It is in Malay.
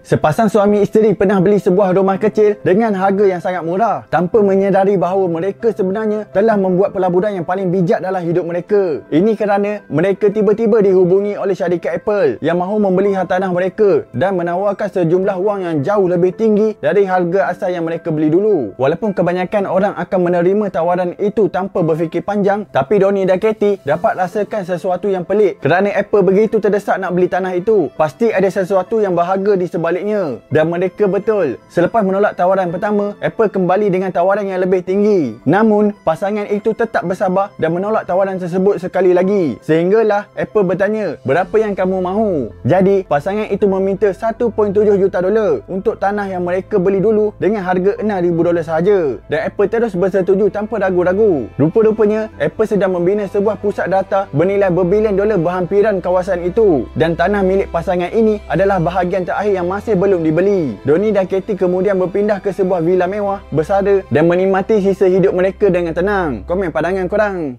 Sepasang suami isteri pernah beli sebuah rumah kecil dengan harga yang sangat murah tanpa menyedari bahawa mereka sebenarnya telah membuat pelaburan yang paling bijak dalam hidup mereka. Ini kerana mereka tiba-tiba dihubungi oleh syarikat Apple yang mahu membeli hartanah mereka dan menawarkan sejumlah wang yang jauh lebih tinggi dari harga asal yang mereka beli dulu. Walaupun kebanyakan orang akan menerima tawaran itu tanpa berfikir panjang, tapi Donnie dan Katie dapat rasakan sesuatu yang pelik kerana Apple begitu terdesak nak beli tanah itu. Pasti ada sesuatu yang berharga di sebaliknya. Dan mereka betul. Selepas menolak tawaran pertama, Apple kembali dengan tawaran yang lebih tinggi. Namun, pasangan itu tetap bersabar dan menolak tawaran tersebut sekali lagi. Sehinggalah Apple bertanya, berapa yang kamu mahu? Jadi, pasangan itu meminta 1.7 juta dolar untuk tanah yang mereka beli dulu dengan harga 6,000 dolar sahaja. Dan Apple terus bersetuju tanpa ragu-ragu. Rupa-rupanya, Apple sedang membina sebuah pusat data bernilai berbilion dolar berhampiran kawasan itu. Dan tanah milik pasangan ini adalah bahagian terakhir yang masih belum dibeli. Donnie dan Katie kemudian berpindah ke sebuah villa mewah, bersara dan menikmati sisa hidup mereka dengan tenang. Komen pandangan korang.